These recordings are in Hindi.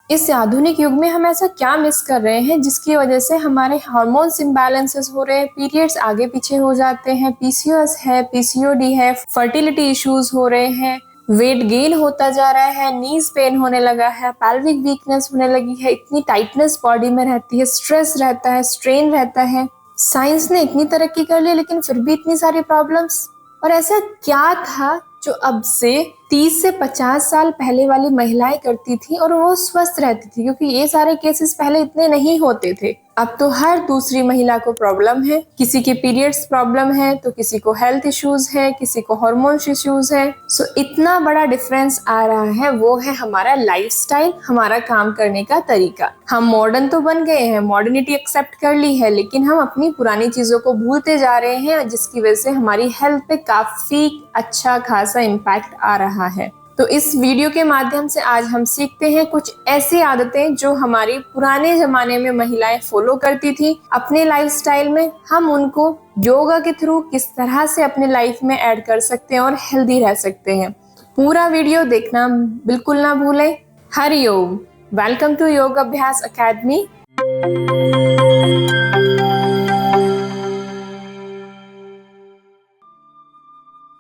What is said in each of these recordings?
इस आधुनिक युग में हम ऐसा क्या मिस कर रहे हैं जिसकी वजह से हमारे हार्मोन्स इम्बैलेंसेस हो रहे हैं, पीरियड्स आगे पीछे हो जाते हैं, पीसीओएस है, पीसीओडी है, फर्टिलिटी इश्यूज हो रहे हैं, वेट गेन होता जा रहा है, नीज पेन होने लगा है, पैल्विक वीकनेस होने लगी है, इतनी टाइटनेस बॉडी में रहती है, स्ट्रेस रहता है, स्ट्रेन रहता है। साइंस ने इतनी तरक्की कर ली लेकिन फिर भी इतनी सारी प्रॉब्लम्स। और ऐसा क्या था जो अब से 30 से 50 साल पहले वाली महिलाएं करती थी और वो स्वस्थ रहती थी, क्योंकि ये सारे केसेस पहले इतने नहीं होते थे। अब तो हर दूसरी महिला को प्रॉब्लम है, किसी के पीरियड्स प्रॉब्लम है तो किसी को हेल्थ इश्यूज है, किसी को हार्मोन्स इश्यूज है। सो इतना बड़ा डिफरेंस आ रहा है, वो है हमारा लाइफस्टाइल, हमारा काम करने का तरीका। हम मॉडर्न तो बन गए हैं, मॉडर्निटी एक्सेप्ट कर ली है, लेकिन हम अपनी पुरानी चीजों को भूलते जा रहे हैं, जिसकी वजह से हमारी हेल्थ पे काफी अच्छा खासा इम्पैक्ट आ रहा है। तो इस वीडियो के माध्यम से आज हम सीखते हैं कुछ ऐसी आदतें जो हमारी पुराने जमाने में महिलाएं फॉलो करती थी अपने लाइफस्टाइल में। हम उनको योगा के थ्रू किस तरह से अपने लाइफ में ऐड कर सकते हैं और हेल्दी रह सकते हैं। पूरा वीडियो देखना बिल्कुल ना भूलें। हरिओम, वेलकम टू योग अभ्यास अकेडमी।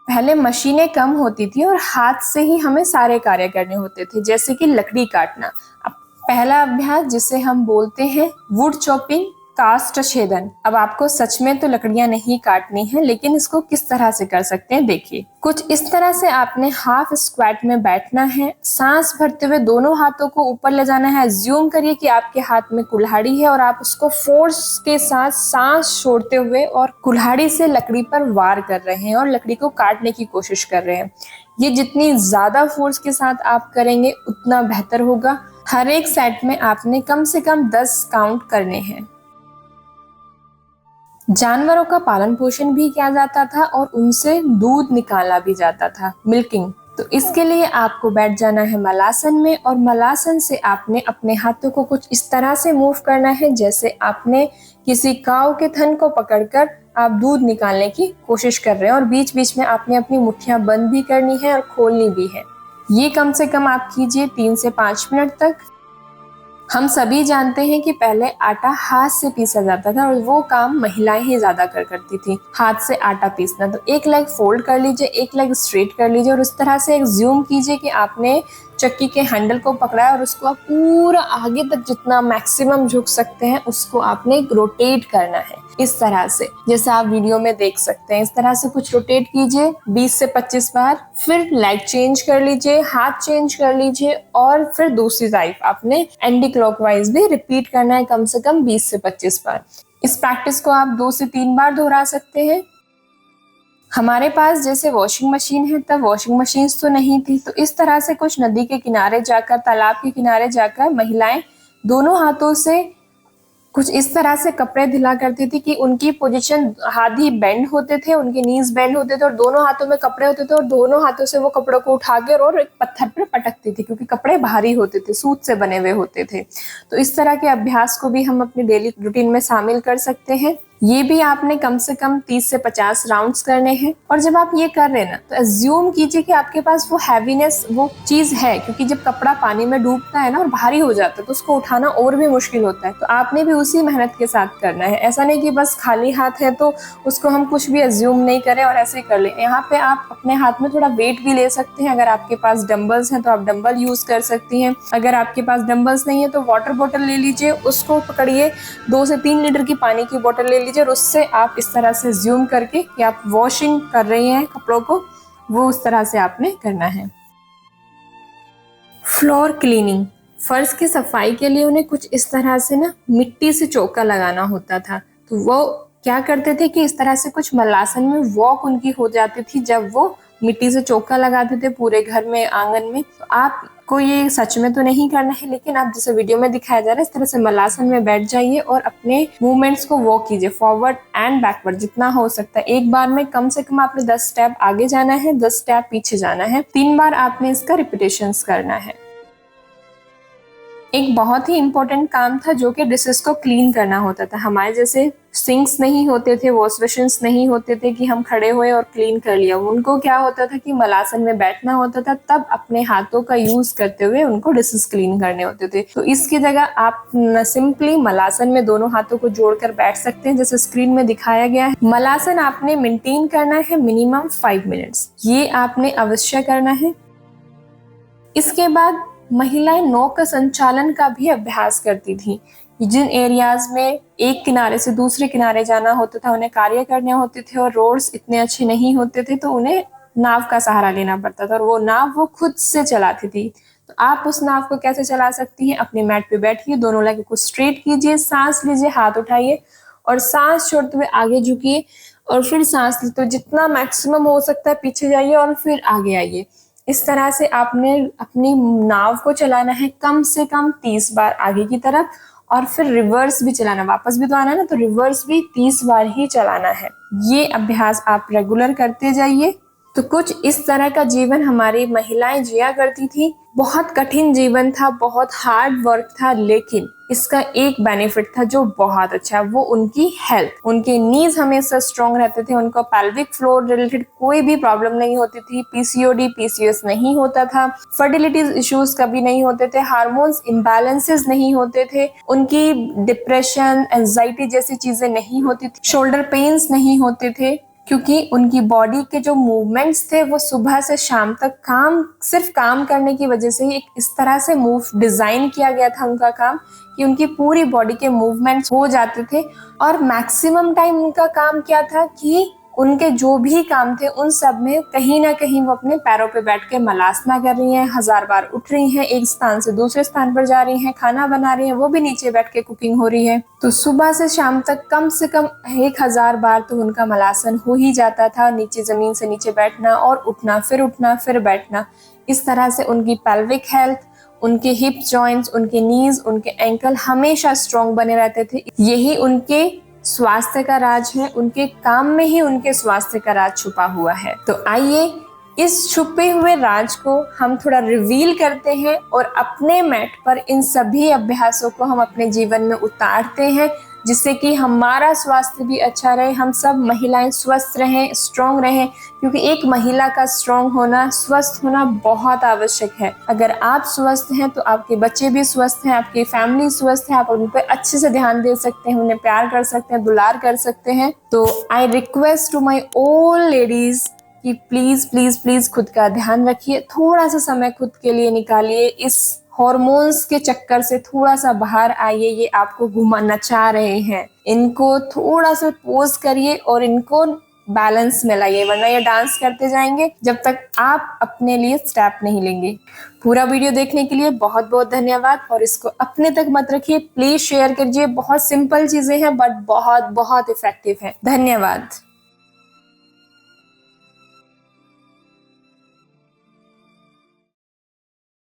पहले मशीनें कम होती थी और हाथ से ही हमें सारे कार्य करने होते थे, जैसे कि लकड़ी काटना। अब पहला अभ्यास जिसे हम बोलते हैं वुड चॉपिंग, काष्ठ छेदन। अब आपको सच में तो लकड़ियां नहीं काटनी है, लेकिन इसको किस तरह से कर सकते हैं देखिए। कुछ इस तरह से आपने हाफ स्क्वाट में बैठना है, सांस भरते हुए दोनों हाथों को ऊपर ले जाना है। अज्यूम करिए कि आपके हाथ में कुल्हाड़ी है और आप उसको फोर्स के साथ सांस छोड़ते हुए और कुल्हाड़ी से लकड़ी पर वार कर रहे हैं और लकड़ी को काटने की कोशिश कर रहे हैं। ये जितनी ज्यादा फोर्स के साथ आप करेंगे उतना बेहतर होगा। हर एक सेट में आपने कम से कम 10 काउंट करने हैं। जानवरों का पालन पोषण भी किया जाता था और उनसे दूध निकाला भी जाता था, मिल्किंग। तो इसके लिए आपको बैठ जाना है मलासन में, और मलासन से आपने अपने हाथों को कुछ इस तरह से मूव करना है जैसे आपने किसी काऊ के थन को पकड़कर आप दूध निकालने की कोशिश कर रहे हैं, और बीच बीच में आपने अपनी मुट्ठियां बंद भी करनी है और खोलनी भी है। ये कम से कम आप कीजिए 3 से 5 मिनट तक। हम सभी जानते हैं कि पहले आटा हाथ से पीसा जाता था और वो काम महिलाएं ही ज्यादा करती थी, हाथ से आटा पीसना। तो एक लेग फोल्ड कर लीजिए, एक लेग स्ट्रेट कर लीजिए और उस तरह से एज्यूम कीजिए कि आपने चक्की के हैंडल को पकड़ा है और उसको आप पूरा आगे तक जितना मैक्सिमम झुक सकते हैं उसको आपने रोटेट करना है, इस तरह से जैसा आप वीडियो में देख सकते हैं। इस तरह से कुछ रोटेट कीजिए 20 से 25 बार, फिर लेग चेंज कर लीजिए, हाथ चेंज कर लीजिए और फिर दूसरी तरफ आपने एंटी क्लॉकवाइज भी रिपीट करना है कम से कम 20 से 25 बार। इस प्रैक्टिस को आप 2 से 3 बार दोहरा सकते हैं। हमारे पास जैसे वॉशिंग मशीन है, तब वॉशिंग मशीन तो नहीं थी, तो इस तरह से कुछ नदी के किनारे जाकर, तालाब के किनारे जाकर महिलाएं दोनों हाथों से कुछ इस तरह से कपड़े धुला करती थी कि उनकी पोजीशन हाथ ही बेंड होते थे, उनके नीज बेंड होते थे और दोनों हाथों में कपड़े होते थे और दोनों हाथों से वो कपड़ों को उठाकर और एक पत्थर पर पटकती थी, क्योंकि कपड़े भारी होते थे, सूत से बने हुए होते थे। तो इस तरह के अभ्यास को भी हम अपनी डेली रूटीन में शामिल कर सकते हैं। ये भी आपने कम से कम 30 से 50 राउंड्स करने हैं। और जब आप ये कर रहे हैं ना, तो अज्यूम कीजिए कि आपके पास वो हैवीनेस, वो चीज है, क्योंकि जब कपड़ा पानी में डूबता है ना और भारी हो जाता है तो उसको उठाना और भी मुश्किल होता है। तो आपने भी उसी मेहनत के साथ करना है। ऐसा नहीं कि बस खाली हाथ है तो उसको हम कुछ भी अज्यूम नहीं करें और ऐसे ही कर लें। यहाँ पे आप अपने हाथ में थोड़ा वेट भी ले सकते हैं। अगर आपके पास डंबल्स हैं तो आप डंबल यूज कर सकती हैं। अगर आपके पास डंबल्स नहीं है तो वाटर बॉटल ले लीजिए, उसको पकड़िए, 2 से 3 लीटर की पानी की बोतल ले लीजिए और उससे आप इस तरह से ज़ूम करके कि आप वॉशिंग कर रही हैं कपड़ों को, वो उस तरह से आपने करना है। फ्लोर क्लीनिंग, फर्श की सफाई के लिए उन्हें कुछ इस तरह से ना मिट्टी से चौका लगाना होता था। तो वो क्या करते थे कि इस तरह से कुछ मलासन में वॉक उनकी हो जाती थी जब वो मिट्टी से चौका लगाते थे पूरे घर में, आंगन में। तो आपको ये सच में तो नहीं करना है, लेकिन आप जैसे वीडियो में दिखाया जा रहा है इस तरह से मलासन में बैठ जाइए और अपने मूवमेंट्स को वॉक कीजिए, फॉरवर्ड एंड बैकवर्ड जितना हो सकता है। एक बार में कम से कम आपने 10 स्टेप आगे जाना है, 10 स्टेप पीछे जाना है। 3 बार आपने इसका रिपीटेशंस करना है। एक बहुत ही इम्पोर्टेंट काम था जो कि डिशेस को क्लीन करना होता था। हमारे जैसे सिंक्स नहीं होते थे, वॉश बेसिन्स नहीं होते थे कि हम खड़े हुए और क्लीन कर लिया। उनको क्या होता था कि मलासन में बैठना होता था, तब अपने हाथों का यूज करते हुए उनको डिशेस क्लीन करने होते थे। तो इसकी जगह आप सिंपली मलासन में दोनों हाथों को जोड़कर बैठ सकते हैं, जैसे स्क्रीन में दिखाया गया है। मलासन आपने मेंटेन करना है मिनिमम 5 मिनट्स, ये आपने अवश्य करना है। इसके बाद महिलाएं नौ का संचालन का भी अभ्यास करती थी। जिन एरियाज में एक किनारे से दूसरे किनारे जाना होता था, उन्हें कार्य करने होते थे और रोड्स इतने अच्छे नहीं होते थे, तो उन्हें नाव का सहारा लेना पड़ता था और वो नाव वो खुद से चलाती थी। तो आप उस नाव को कैसे चला सकती हैं? अपनी मैट पे बैठिए, दोनों लेग को स्ट्रेट कीजिए, सांस लीजिए, हाथ उठाइए और सांस छोड़ते हुए आगे झुकिए और फिर सांस लेते हुए जितना मैक्सिमम हो सकता है पीछे जाइए और फिर आगे आइए। इस तरह से आपने अपनी नाव को चलाना है कम से कम 30 बार आगे की तरफ और फिर रिवर्स भी चलाना, वापस भी तो आना है ना, तो रिवर्स भी 30 बार ही चलाना है। ये अभ्यास आप रेगुलर करते जाइए। तो कुछ इस तरह का जीवन हमारी महिलाएं जिया करती थी। बहुत कठिन जीवन था, बहुत हार्ड वर्क था, लेकिन इसका एक बेनिफिट था जो बहुत अच्छा है, वो उनकी हेल्थ। उनके नीज हमेशा स्ट्रॉन्ग रहते थे, उनको पेल्विक फ्लोर रिलेटेड कोई भी प्रॉब्लम नहीं होती थी, पीसीओडी पीसीओएस नहीं होता था, फर्टिलिटी इश्यूज कभी नहीं होते थे, हार्मोन्स इम्बैलेंसेस नहीं होते थे, उनकी डिप्रेशन एंजाइटी जैसी चीजें नहीं होती थी, शोल्डर पेन्स नहीं होते थे, क्योंकि उनकी बॉडी के जो मूवमेंट्स थे वो सुबह से शाम तक सिर्फ काम करने की वजह से ही एक इस तरह से डिजाइन किया गया था उनका काम कि उनकी पूरी बॉडी के मूवमेंट्स हो जाते थे। और मैक्सिमम टाइम उनका काम क्या था कि उनके जो भी काम थे उन सब में कहीं ना कहीं वो अपने पैरों पे बैठ के मलासना कर रही हैं, 1000 बार उठ रही हैं, एक स्थान से दूसरे स्थान पर जा रही हैं, खाना बना रही हैं, वो भी नीचे बैठ के कुकिंग हो रही है। तो सुबह से शाम तक कम से कम 1000 बार तो उनका मलासन हो ही जाता था, नीचे जमीन से नीचे बैठना और उठना फिर बैठना। इस तरह से उनकी पेल्विक हेल्थ, उनके हिप जॉइंट्स, उनके नीज, उनके एंकल हमेशा स्ट्रॉन्ग बने रहते थे। यही उनके स्वास्थ्य का राज है, उनके काम में ही उनके स्वास्थ्य का राज छुपा हुआ है। तो आइए इस छुपे हुए राज को हम थोड़ा रिवील करते हैं और अपने मैट पर इन सभी अभ्यासों को हम अपने जीवन में उतारते हैं, जिससे कि हमारा स्वास्थ्य भी अच्छा रहे, हम सब महिलाएं स्वस्थ रहें, स्ट्रॉन्ग रहें, क्योंकि एक महिला का स्ट्रॉन्ग होना, स्वस्थ होना बहुत आवश्यक है। अगर आप स्वस्थ हैं तो आपके बच्चे भी स्वस्थ हैं, आपकी फैमिली स्वस्थ है, आप उन पर अच्छे से ध्यान दे सकते हैं, उन्हें प्यार कर सकते हैं, दुलार कर सकते हैं। तो I request to my all ladies कि प्लीज प्लीज प्लीज खुद का ध्यान रखिए, थोड़ा सा समय खुद के लिए निकालिए, इस हॉर्मोन्स के चक्कर से थोड़ा सा बाहर आइए। ये आपको नचा रहे हैं, इनको थोड़ा सा पोज करिए और इनको बैलेंस में लाइए, वरना ये डांस करते जाएंगे जब तक आप अपने लिए स्टेप नहीं लेंगे। पूरा वीडियो देखने के लिए बहुत बहुत धन्यवाद और इसको अपने तक मत रखिए, प्लीज शेयर कीजिए। बहुत सिंपल चीजें हैं बट बहुत बहुत इफेक्टिव है। धन्यवाद।